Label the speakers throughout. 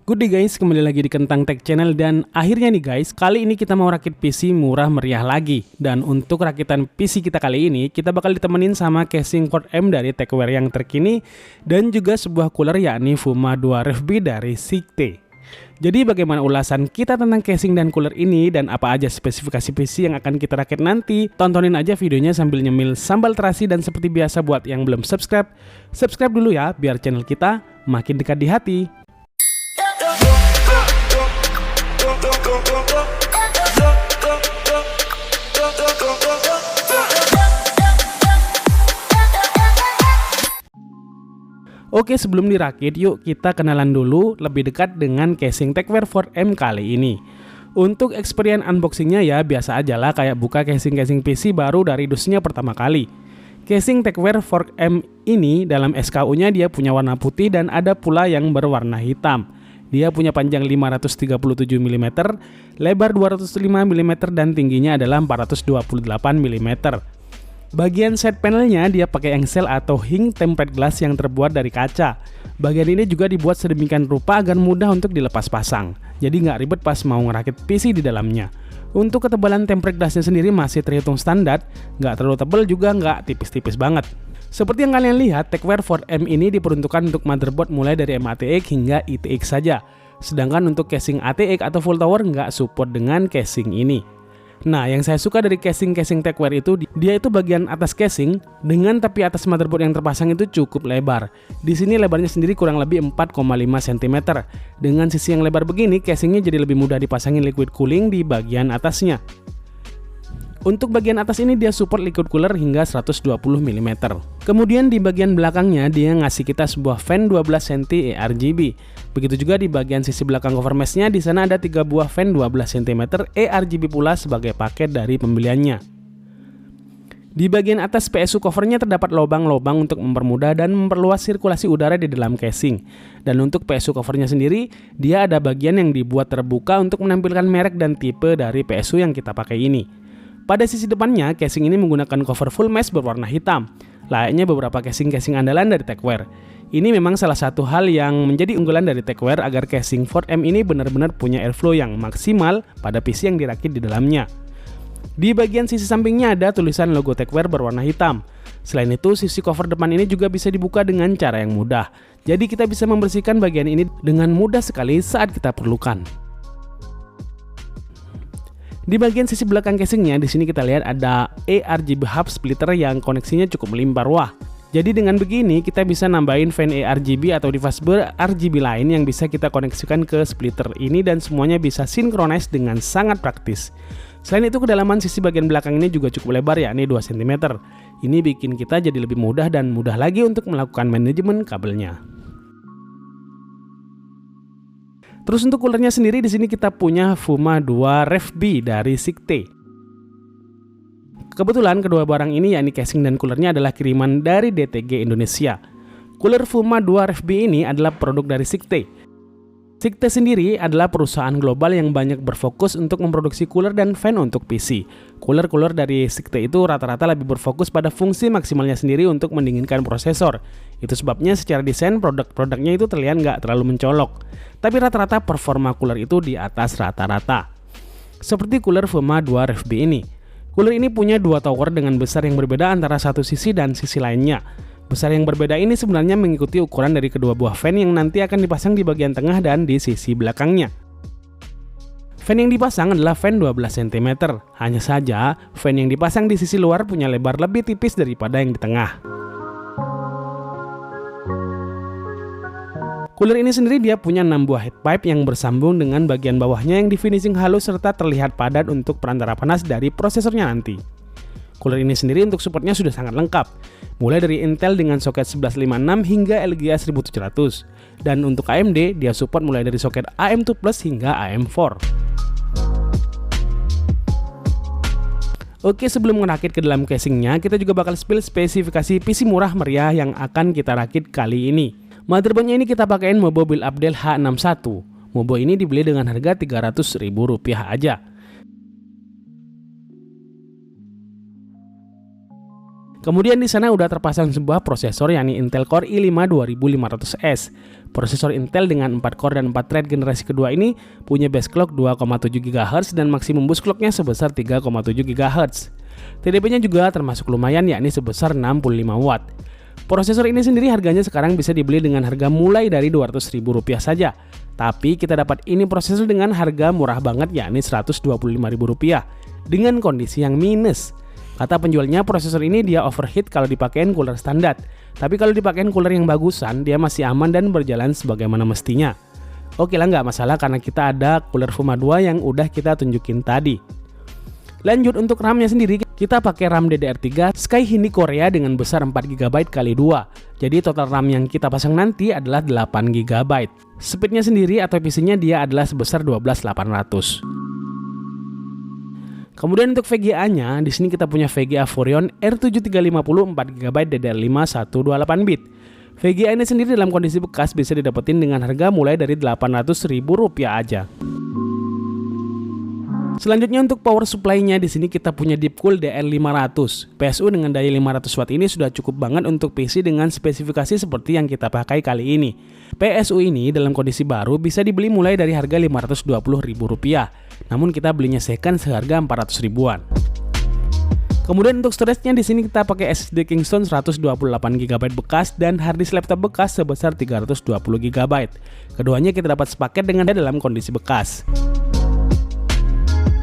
Speaker 1: Good day guys, kembali lagi di Kentang Tech Channel dan akhirnya nih guys, kali ini kita mau rakit PC murah meriah lagi. Dan untuk rakitan PC kita kali ini, kita bakal ditemenin sama casing Ford M dari Techwear yang terkini dan juga sebuah cooler yakni Fuma 2 RFB dari Sikte. Jadi bagaimana ulasan kita tentang casing dan cooler ini dan apa aja spesifikasi PC yang akan kita rakit nanti? Tontonin aja videonya sambil nyemil sambal terasi, dan seperti biasa buat yang belum subscribe, subscribe dulu ya biar channel kita makin dekat di hati. Oke, sebelum dirakit, yuk kita kenalan dulu lebih dekat dengan casing Techwear Ford M kali ini. Untuk experience unboxingnya ya biasa aja lah, kayak buka casing-casing PC baru dari dusnya pertama kali. Casing Techwear Ford M ini dalam SKU-nya dia punya warna putih dan ada pula yang berwarna hitam. Dia punya panjang 537 mm, lebar 205 mm dan tingginya adalah 428 mm. Bagian side panelnya dia pakai engsel atau hing tempered glass yang terbuat dari kaca. Bagian ini juga dibuat sedemikian rupa agar mudah untuk dilepas pasang, jadi nggak ribet pas mau ngerakit PC di dalamnya. Untuk ketebalan tempered glassnya sendiri masih terhitung standar, nggak terlalu tebal juga nggak tipis-tipis banget. Seperti yang kalian lihat, Techwear Ford M ini diperuntukkan untuk motherboard mulai dari MATX hingga ITX saja. Sedangkan untuk casing ATX atau full tower nggak support dengan casing ini. Nah, yang saya suka dari casing Techwear itu, dia itu bagian atas casing dengan tepi atas motherboard yang terpasang itu cukup lebar. Di sini lebarnya sendiri kurang lebih 4,5 cm. Dengan sisi yang lebar begini, casingnya jadi lebih mudah dipasangin liquid cooling di bagian atasnya. Untuk bagian atas ini dia support liquid cooler hingga 120 mm. Kemudian di bagian belakangnya dia ngasih kita sebuah fan 12 cm ARGB. Begitu juga di bagian sisi belakang cover meshnya, di sana ada 3 buah fan 12 cm ARGB pula sebagai paket dari pembeliannya. Di bagian atas PSU covernya terdapat lubang-lubang untuk mempermudah dan memperluas sirkulasi udara di dalam casing. Dan untuk PSU covernya sendiri, dia ada bagian yang dibuat terbuka untuk menampilkan merek dan tipe dari PSU yang kita pakai ini. Pada sisi depannya, casing ini menggunakan cover full mesh berwarna hitam, layaknya beberapa casing-casing andalan dari Techwear. Ini memang salah satu hal yang menjadi unggulan dari Techwear agar casing Ford M ini benar-benar punya airflow yang maksimal pada PC yang dirakit di dalamnya. Di bagian sisi sampingnya ada tulisan logo Techwear berwarna hitam. Selain itu, sisi cover depan ini juga bisa dibuka dengan cara yang mudah. Jadi kita bisa membersihkan bagian ini dengan mudah sekali saat kita perlukan. Di bagian sisi belakang casingnya, di sini kita lihat ada ARGB hub splitter yang koneksinya cukup melimpar ruah. Jadi dengan begini kita bisa nambahin fan ARGB atau device ber-RGB lain yang bisa kita koneksikan ke splitter ini dan semuanya bisa synchronize dengan sangat praktis. Selain itu, kedalaman sisi bagian belakang ini juga cukup lebar yakni 2 cm. Ini bikin kita jadi lebih mudah dan mudah lagi untuk melakukan manajemen kabelnya. Terus untuk coolernya sendiri di sini kita punya Fuma 2 RFB dari Sikte. Kebetulan kedua barang ini yakni casing dan coolernya adalah kiriman dari DTG Indonesia. Cooler Fuma 2 RFB ini adalah produk dari Sikte. Sikte sendiri adalah perusahaan global yang banyak berfokus untuk memproduksi cooler dan fan untuk PC. Cooler dari Sikte itu rata-rata lebih berfokus pada fungsi maksimalnya sendiri untuk mendinginkan prosesor. Itu sebabnya secara desain produk-produknya itu terlihat nggak terlalu mencolok. Tapi rata-rata performa cooler itu di atas rata-rata. Seperti cooler Fuma 2 RFB ini. Cooler ini punya dua tower dengan besar yang berbeda antara satu sisi dan sisi lainnya. Besar yang berbeda ini sebenarnya mengikuti ukuran dari kedua buah fan yang nanti akan dipasang di bagian tengah dan di sisi belakangnya. Fan yang dipasang adalah fan 12 cm. Hanya saja, fan yang dipasang di sisi luar punya lebar lebih tipis daripada yang di tengah. Cooler ini sendiri dia punya 6 buah headpipe yang bersambung dengan bagian bawahnya yang di finishing halus serta terlihat padat untuk perantara panas dari prosesornya nanti. Cooler ini sendiri untuk supportnya sudah sangat lengkap, mulai dari Intel dengan soket 1156 hingga LGA 1700, dan untuk AMD dia support mulai dari soket AM2 Plus hingga AM4. Oke, sebelum merakit ke dalam casingnya, kita juga bakal spill spesifikasi PC murah meriah yang akan kita rakit kali ini. Motherboardnya ini kita pakaiin Mobo Build Abdel H61. Mobo ini dibeli dengan harga Rp300.000 aja. Kemudian di sana udah terpasang sebuah prosesor yakni Intel Core i5 2500S. Prosesor Intel dengan 4 core dan 4 thread generasi kedua ini punya base clock 2,7 GHz dan maksimum boost clocknya sebesar 3,7 GHz. TDP-nya juga termasuk lumayan, yakni sebesar 65 Watt. Prosesor ini sendiri harganya sekarang bisa dibeli dengan harga mulai dari Rp200.000 saja. Tapi kita dapat ini prosesor dengan harga murah banget, yakni Rp125.000 dengan kondisi yang minus. Kata penjualnya, prosesor ini dia overheat kalau dipakein cooler standar. Tapi kalau dipakein cooler yang bagusan, dia masih aman dan berjalan sebagaimana mestinya. Oke lah, nggak masalah karena kita ada cooler Fuma 2 yang udah kita tunjukin tadi. Lanjut untuk RAM-nya sendiri, kita pakai RAM DDR3 Skyhindi Korea dengan besar 4GB x 2. Jadi total RAM yang kita pasang nanti adalah 8GB. Speednya sendiri atau PC-nya dia adalah sebesar 12800. Kemudian untuk VGA-nya, di sini kita punya VGA Foreon R7350 4GB DDR5 128-bit. VGA ini sendiri dalam kondisi bekas bisa didapetin dengan harga mulai dari Rp800.000 aja. Selanjutnya untuk power supply-nya, di sini kita punya Deepcool DR500. PSU dengan daya 500 Watt ini sudah cukup banget untuk PC dengan spesifikasi seperti yang kita pakai kali ini. PSU ini dalam kondisi baru bisa dibeli mulai dari harga Rp520.000. Namun kita belinya second seharga 400 ribuan. Kemudian untuk storage-nya di sini kita pakai SSD Kingston 128GB bekas dan harddisk laptop bekas sebesar 320GB. Keduanya kita dapat sepaket dengan dalam kondisi bekas.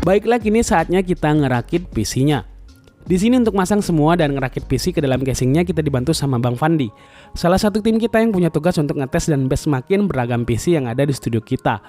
Speaker 1: Baiklah, kini saatnya kita ngerakit PC-nya. Di sini untuk masang semua dan ngerakit PC ke dalam casingnya kita dibantu sama Bang Fandi, salah satu tim kita yang punya tugas untuk ngetes dan benchmarkin beragam PC yang ada di studio kita.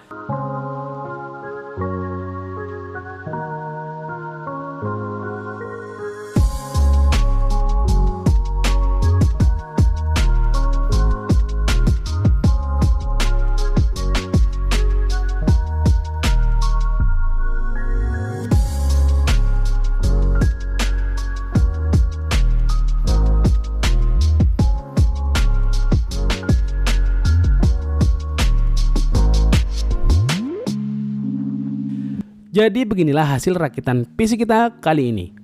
Speaker 1: Jadi beginilah hasil rakitan PC kita kali ini.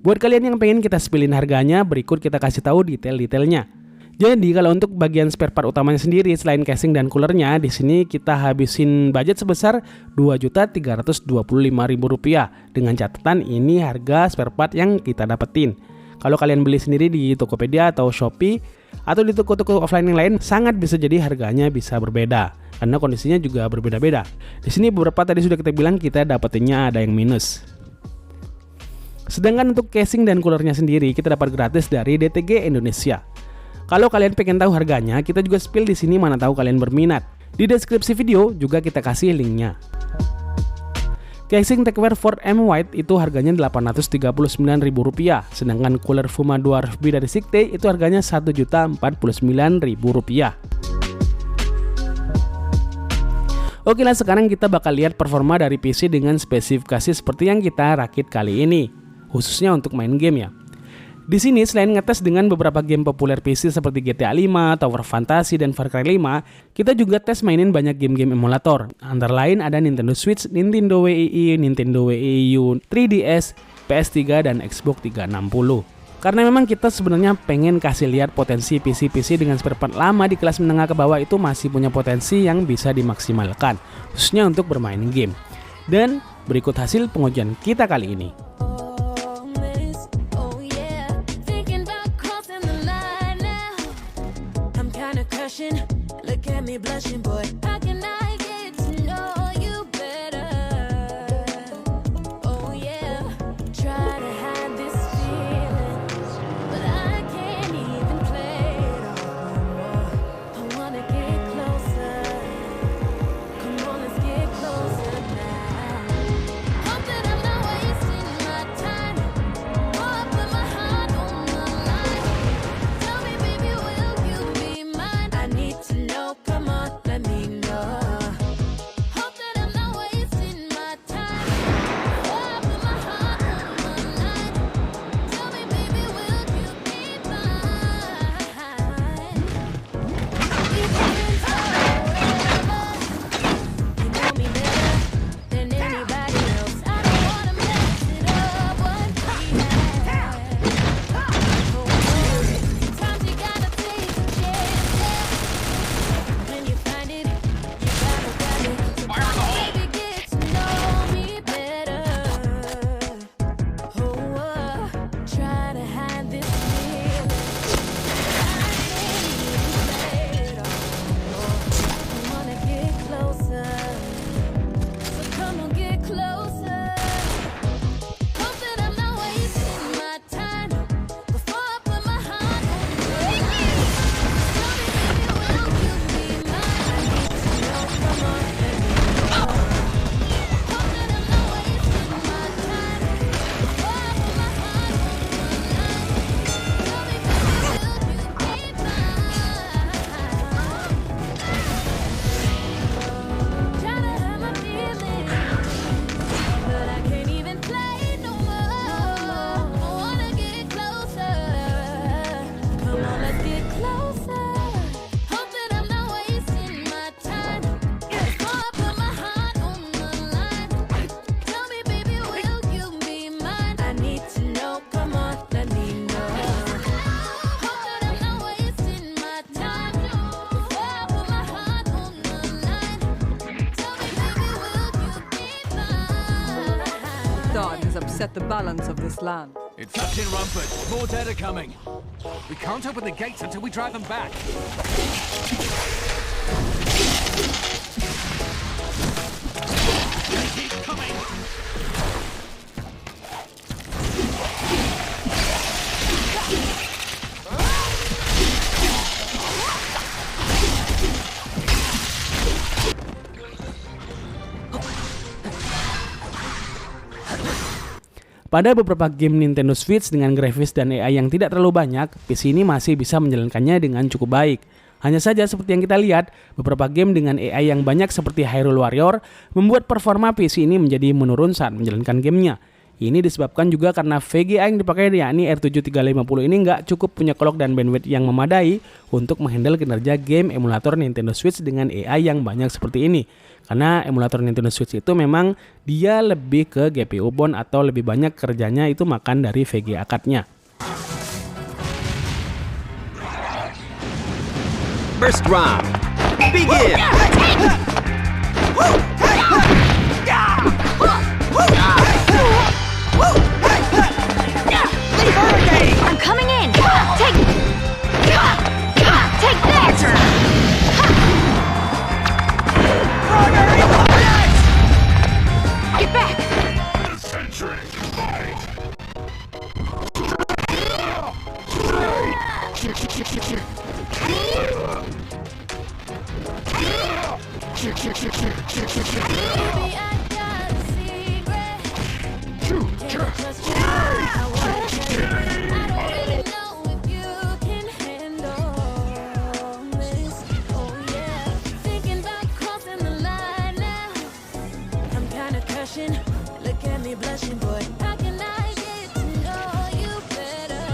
Speaker 1: Buat kalian yang pengen kita spillin harganya, berikut kita kasih tahu detail-detailnya. Jadi kalau untuk bagian spare part utamanya sendiri selain casing dan coolernya, di sini kita habisin budget sebesar Rp2.325.000 dengan catatan ini harga spare part yang kita dapetin. Kalau kalian beli sendiri di Tokopedia atau Shopee atau di toko-toko offline yang lain, sangat bisa jadi harganya bisa berbeda karena kondisinya juga berbeda-beda. Di sini beberapa tadi sudah kita bilang kita dapetinnya ada yang minus. Sedangkan untuk casing dan coolernya sendiri kita dapat gratis dari DTG Indonesia. Kalau kalian pengen tahu harganya, kita juga spill di sini, mana tahu kalian berminat. Di deskripsi video juga kita kasih linknya. Casing Tecware 4M White itu harganya Rp839.000, sedangkan cooler Fuma 2 RFB dari Sikte itu harganya Rp1.049.000. Oke lah, sekarang kita bakal lihat performa dari PC dengan spesifikasi seperti yang kita rakit kali ini, khususnya untuk main game ya. Di sini selain ngetes dengan beberapa game populer PC seperti GTA 5, Tower Fantasy, dan Far Cry 5, kita juga tes mainin banyak game-game emulator. Antara lain ada Nintendo Switch, Nintendo Wii, Nintendo Wii U, 3DS, PS3, dan Xbox 360. Karena memang kita sebenarnya pengen kasih lihat potensi PC-PC dengan spare part lama di kelas menengah ke bawah itu masih punya potensi yang bisa dimaksimalkan, khususnya untuk bermain game. Dan berikut hasil pengujian kita kali ini.
Speaker 2: reset the balance of this land.
Speaker 3: It's Captain Rumford. More dead are coming. We can't open the gates until we drive them back. They keep coming.
Speaker 1: Pada beberapa game Nintendo Switch dengan grafis dan AI yang tidak terlalu banyak, PC ini masih bisa menjalankannya dengan cukup baik. Hanya saja seperti yang kita lihat, beberapa game dengan AI yang banyak seperti Hyrule Warrior membuat performa PC ini menjadi menurun saat menjalankan gamenya. Ini disebabkan juga karena VGA yang dipakai yakni R7350 ini nggak cukup punya clock dan bandwidth yang memadai untuk menghandle kinerja game emulator Nintendo Switch dengan AI yang banyak seperti ini. Karena emulator Nintendo Switch itu memang dia lebih ke GPU bound atau lebih banyak kerjanya itu makan dari VGA card-nya.
Speaker 4: First round, begin!
Speaker 5: I'm coming in! Take that! Get back!
Speaker 6: Baby, I got a secret. Can I trust you? I wanna tell you. I don't really know if you can handle this. Oh yeah, thinking about crossing the line now. I'm kinda crushing. Look at me blushing, boy. How can I get to know you better?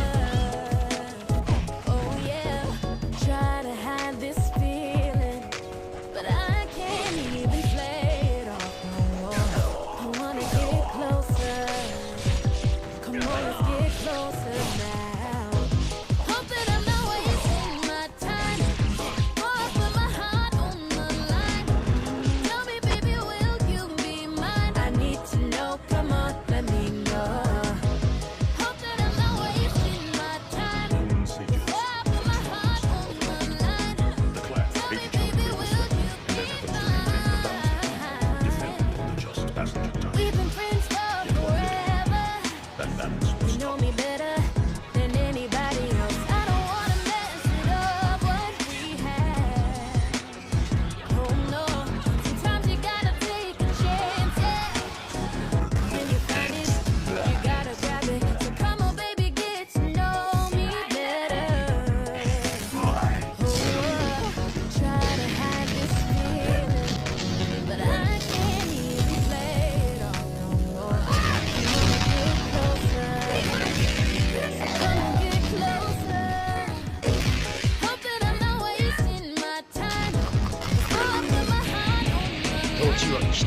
Speaker 6: Oh yeah, try to hide this feeling, but I can't even play it off no more. I wanna get closer. Come on, let's get closer now. Hope that I'm not wasting my time. Oh, I put my heart on the line. Tell me, baby, will you be mine? I need to know. Come on, let me know. Hope that I'm not wasting my time. Oh, I put my heart on the line. Tell me, baby, will you be mine? We've been friends for forever. You know me better than anybody else. I don't wanna mess it up what we had. Oh no, sometimes you gotta take a chance, yeah. When you find it, you gotta grab it. So come on, baby, get to know me better. Oh, try to hide this feeling, but I can't even play it off no more. Come on, get closer. Come on, get closer. Hope that I'm not wasting my time. Oh, I put my heart on the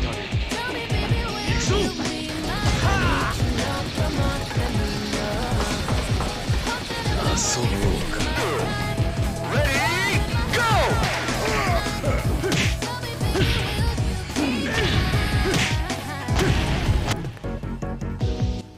Speaker 6: line. Tell me, baby, will you be mine? I need to know. Come on, let me know. Hope that I'm not wasting my time.
Speaker 4: Ready, go!
Speaker 6: Tell me, baby, will you be mine?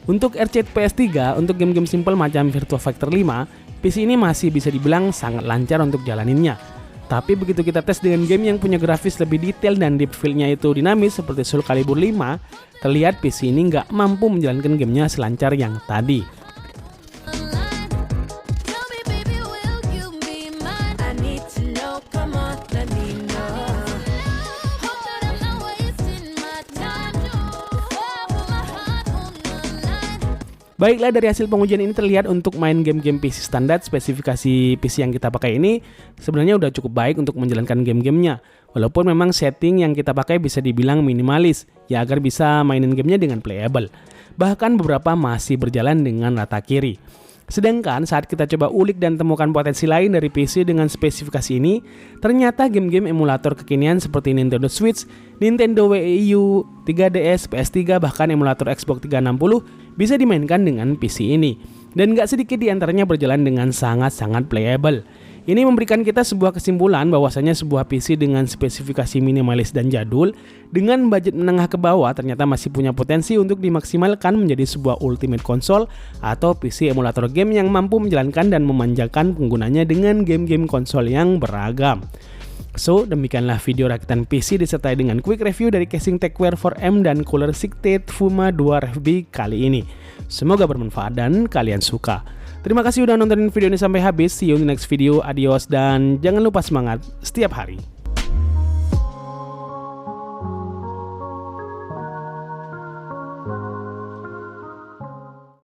Speaker 1: Untuk RCT PS3, untuk game-game simple macam Virtua Fighter 5, PC ini masih bisa dibilang sangat lancar untuk jalaninnya. Tapi begitu kita tes dengan game yang punya grafis lebih detail dan deep feel-nya itu dinamis seperti Soul Calibur 5, terlihat PC ini nggak mampu menjalankan gamenya selancar yang tadi.
Speaker 6: Tell me, baby, will you be mine? I need to know. Come on, let me know. Hope that I'm not wasting my time. Before I put my heart on the line.
Speaker 1: Baiklah, dari hasil pengujian ini terlihat untuk main game-game PC standar, spesifikasi PC yang kita pakai ini sebenarnya udah cukup baik untuk menjalankan game-gamenya. Walaupun memang setting yang kita pakai bisa dibilang minimalis, ya agar bisa mainin gamenya dengan playable. Bahkan beberapa masih berjalan dengan rata kiri. Sedangkan saat kita coba ulik dan temukan potensi lain dari PC dengan spesifikasi ini, ternyata game-game emulator kekinian seperti Nintendo Switch, Nintendo Wii U, 3DS, PS3, bahkan emulator Xbox 360 bisa dimainkan dengan PC ini. Dan gak sedikit diantaranya berjalan dengan sangat-sangat playable. Ini memberikan kita sebuah kesimpulan bahwasanya sebuah PC dengan spesifikasi minimalis dan jadul dengan budget menengah ke bawah ternyata masih punya potensi untuk dimaksimalkan menjadi sebuah ultimate console atau PC emulator game yang mampu menjalankan dan memanjakan penggunanya dengan game-game konsol yang beragam. So, demikianlah video rakitan PC disertai dengan quick review dari casing Tecware 4M dan cooler Sigtade Fuma 2RFB kali ini. Semoga bermanfaat dan kalian suka. Terima kasih udah nontonin video ini sampai habis. See you in the next video. Adios dan jangan lupa semangat setiap hari.